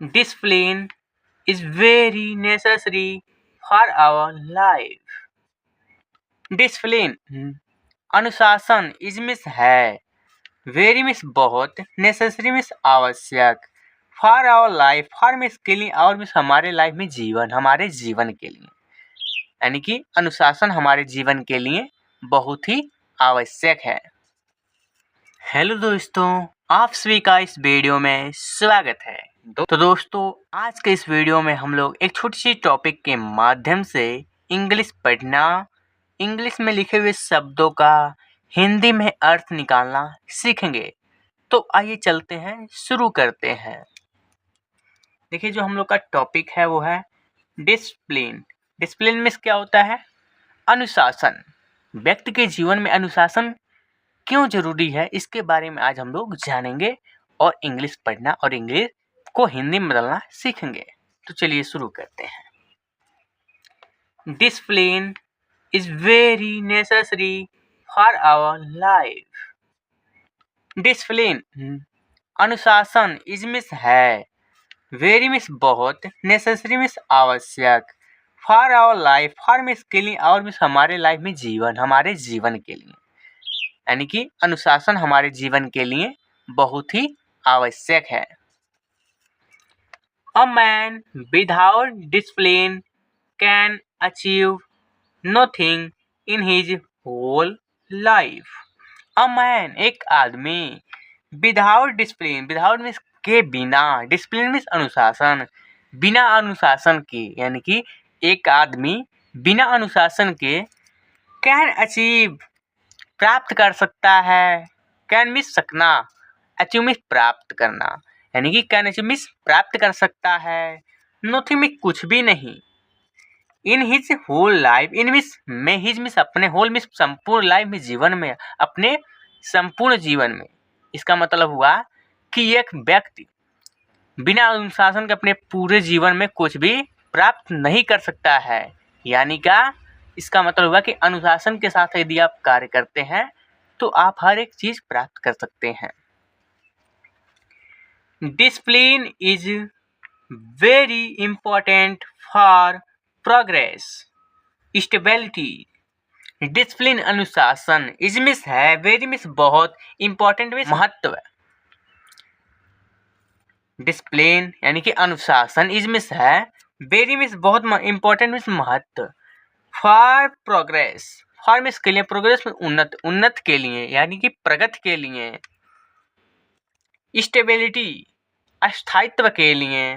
Discipline is very necessary for our life. Discipline अनुशासन is means है, very means बहुत, necessary means आवश्यक, for our life for means के लिए और मिस हमारे लाइफ में जीवन हमारे जीवन के लिए, यानी कि अनुशासन हमारे जीवन के लिए बहुत ही आवश्यक है। हेलो दोस्तों, आप सभी का इस वीडियो में स्वागत है। तो दोस्तों, आज के इस वीडियो में हम लोग एक छोटी सी टॉपिक के माध्यम से इंग्लिश पढ़ना, इंग्लिश में लिखे हुए शब्दों का हिंदी में अर्थ निकालना सीखेंगे। तो आइए चलते हैं, शुरू करते हैं। देखिए, जो हम लोग का टॉपिक है वो है डिसिप्लिन। डिसिप्लिन में क्या होता है? अनुशासन। व्यक्ति के जीवन में अनुशासन क्यों जरूरी है, इसके बारे में आज हम लोग जानेंगे और इंग्लिश पढ़ना और इंग्लिश को हिंदी में बदलना सीखेंगे। तो चलिए शुरू करते हैं। Discipline is very necessary for our life. Discipline अनुशासन is मिस है, very मिस बहुत, necessary मिस आवश्यक, for our life for miss के लिए और मिस हमारे लाइफ में जीवन हमारे जीवन के लिए, यानी कि अनुशासन हमारे जीवन के लिए बहुत ही आवश्यक है। A man without discipline can achieve nothing in his whole life. A man एक आदमी विदाउट डिसिप्लिन, विदाउट मीन्स के बिना, डिसिप्लिन मीन्स अनुशासन, बिना अनुशासन के, यानी कि एक आदमी बिना अनुशासन के कैन अचीव प्राप्त कर सकता है, कैन मीन्स सकना, अचीव मीन्स प्राप्त करना, यानी कि कैन अचीव मीन्स प्राप्त कर सकता है, नथिंग मीन्स कुछ भी नहीं, in his whole life, in means में, हिज मिस अपने, होल मिस संपूर्ण लाइफ में, जीवन में, अपने संपूर्ण जीवन में। इसका मतलब हुआ कि एक व्यक्ति बिना अनुशासन के अपने पूरे जीवन में कुछ भी प्राप्त नहीं कर सकता है, यानी का इसका मतलब हुआ कि अनुशासन के साथ यदि आप कार्य करते हैं तो आप हर एक चीज प्राप्त कर सकते हैं। Discipline is very important for progress, stability. Discipline अनुशासन, इज मिस है, वेरी मिस बहुत, इंपॉर्टेंट मिस महत्व। डिसिप्लिन यानी कि अनुशासन, इज मिस है, वेरी मिस बहुत, इंपॉर्टेंट मिस महत्व, फॉर प्रोग्रेस, फॉर मिस के लिए, प्रोग्रेस में उन्नत, उन्नत के लिए, यानी कि प्रगति के लिए, स्टेबिलिटी अस्थायित्व के लिए,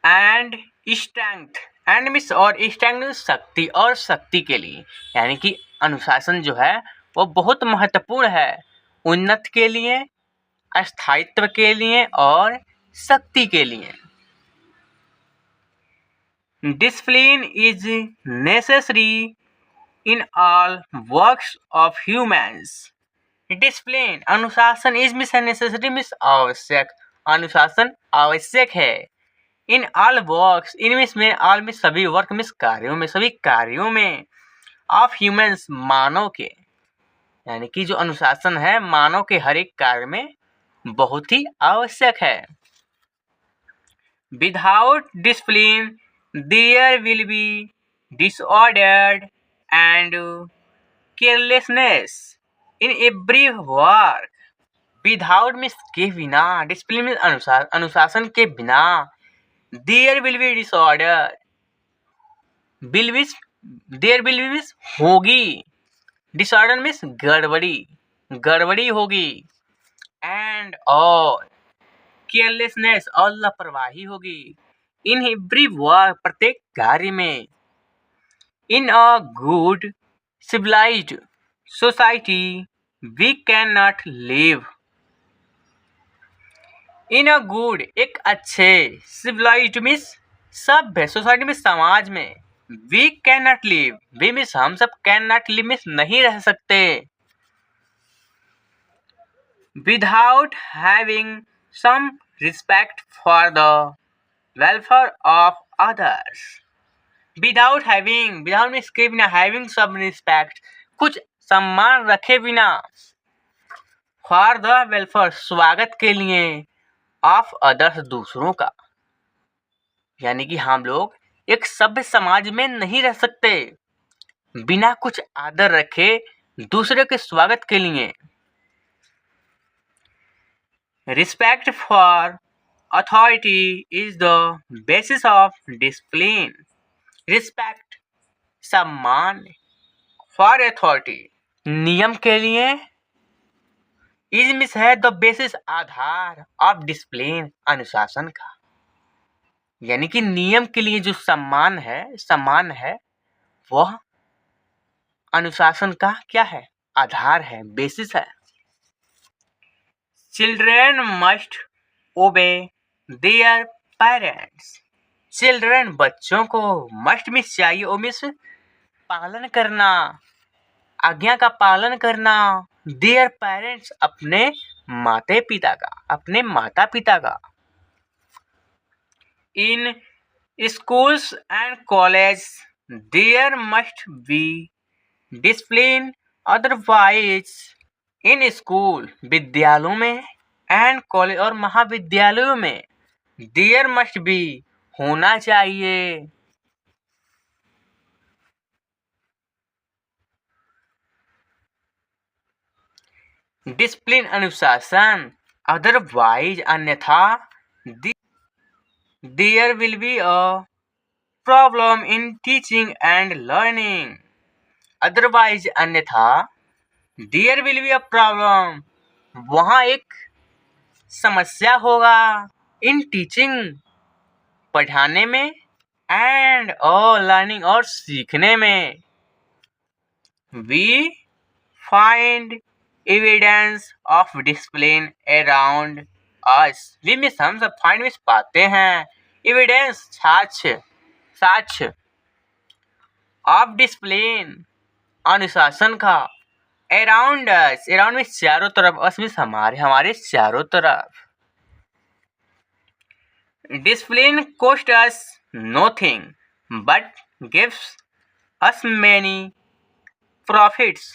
एंड स्ट्रेंथ, एंड मिस और स्ट्रेंथ शक्ति और शक्ति के लिए, यानी कि अनुशासन जो है वो बहुत महत्वपूर्ण है, उन्नत के लिए, अस्थायित्व के लिए और शक्ति के लिए। Discipline is necessary in all works of humans. Discipline अनुशासन, इज मिस नेसेसरी मिस आवश्यक, अनुशासन आवश्यक है, in all works, in means में, ऑल मिस सभी, वर्क मिस कार्यों में, सभी कार्यों में, ऑफ ह्यूमंस मानव के, यानी कि जो अनुशासन है मानव के हर एक कार्य में बहुत ही आवश्यक है। Without discipline there will be disorder and carelessness in every work. Without means के बिना, डिसिप्लिन मीन्स अनुशासन के बिना, there will be disorder, will means there will be means होगी, डिसऑर्डर मीन्स गड़बड़ी, गड़बड़ी होगी, एंड और केयरलेसनेस और लापरवाही होगी, इन एवरी वर्क प्रत्येक कार्य में, in a good civilised society we can not live. In a good एक अच्छे, सिविलाइज्ड मीन्स सभ्य, सोसाइटी में समाज में, we can not live, we means हम सब, कैन नॉट लिव मीन्स नहीं रह सकते, without having some respect for the welfare of others. Without having, without means के बिना, हैविंग सम रिस्पेक्ट कुछ सम्मान रखे बिना, फॉर द वेलफेयर स्वागत के लिए, ऑफ अदर्स दूसरों का, यानी कि हम लोग एक सभ्य समाज में नहीं रह सकते बिना कुछ आदर रखे दूसरे के स्वागत के लिए। Respect for authority is the basis of discipline. Respect सम्मान फॉर अथॉरिटी नियम के लिए, इज मिस है the basis Aadhaar of discipline अनुशासन का, यानी कि नियम के लिए जो सम्मान है वह अनुशासन का क्या है, आधार है, बेसिस है। चिल्ड्रेन मस्ट ओबे देयर पेरेंट्स। चिल्ड्रेन बच्चों को मस्ट मिस चाहिए, ओ मिस पालन करना, आज्ञा का पालन करना, देयर पेरेंट्स अपने माता पिता का। इन schools and college there must be discipline, otherwise in school विद्यालयों में and कॉलेज और महाविद्यालयों में there must be होना चाहिए डिसिप्लिन अनुशासन, otherwise अन्यथा there will be a problem in teaching and learning। otherwise अन्यथा there will be a problem वहाँ एक समस्या होगा in teaching पढ़ाने में and learning और सीखने में। we find evidence of discipline around us। we में हम सब find में पाते हैं evidence साक्ष्य of discipline अनुशासन का around us, around में चारों तरफ, us में हमारे चारों तरफ। discipline cost us nothing but gives us many profits।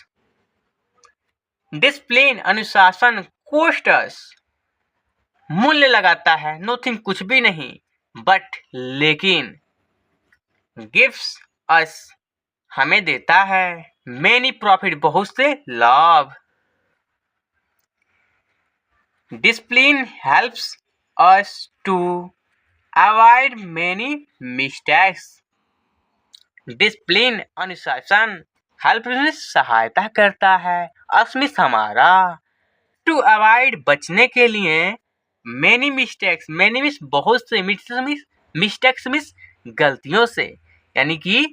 discipline अनुशासन cost us मूल्य लगाता है, nothing कुछ भी नहीं, but लेकिन gives us हमें देता है many profit बहुत से लाभ। discipline helps us to avoid many mistakes। discipline अनुशासन हेल्प में सहायता करता है, असमिस हमारा, टू अवॉइड बचने के लिए, मैनी मिस्टेक्स, मैनी मिस बहुत से, मिस्टेक्स मिस गलतियों से, यानी कि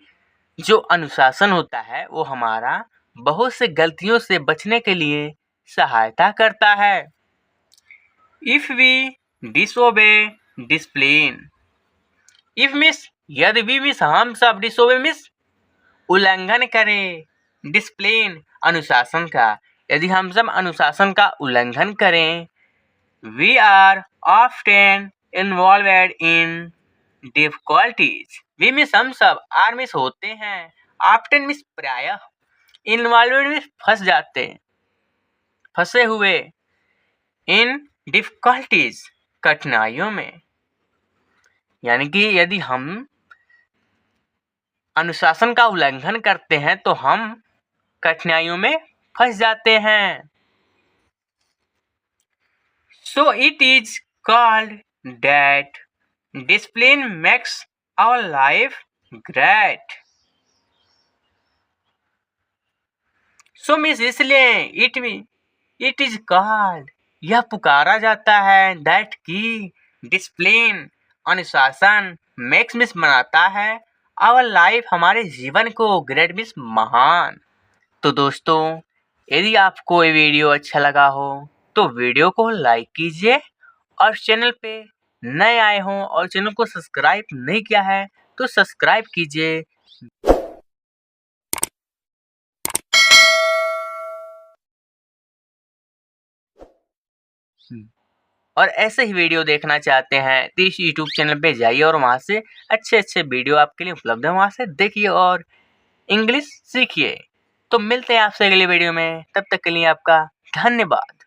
जो अनुशासन होता है वो हमारा बहुत से गलतियों से बचने के लिए सहायता करता है। If we disobey discipline, if means यदि भी मिस हम सब डिसोबे मिस उल्लंघन करें डिसिप्लिन अनुशासन का, यदि हम सब अनुशासन का उल्लंघन करें, we are often involved in difficulties. We means हम सब, आर मिस होते हैं, ऑफ्टन मिस प्रायः, इन्वॉल्वड मिस फंसे हुए, इन डिफिकल्टीज कठिनाइयों में, यानी कि यदि हम अनुशासन का उल्लंघन करते हैं तो हम कठिनाइयों में फंस जाते हैं। So it is called that discipline makes our life great. So means इसलिए इट इज कॉल्ड, यह पुकारा जाता है, दैट की डिसिप्लिन अनुशासन मेक्स मिस बनाता है आवर लाइफ हमारे जीवन को ग्रेट मिस महान। तो दोस्तों यदि आपको ये वीडियो अच्छा लगा हो तो वीडियो को लाइक कीजिए और चैनल पे नए आए हों और चैनल को सब्सक्राइब नहीं किया है तो सब्सक्राइब कीजिए। और ऐसे ही वीडियो देखना चाहते हैं तो इस यूट्यूब चैनल पे जाइए और वहाँ से अच्छे वीडियो आपके लिए उपलब्ध है, वहाँ से देखिए और इंग्लिश सीखिए। तो मिलते हैं आपसे अगले वीडियो में, तब तक के लिए आपका धन्यवाद।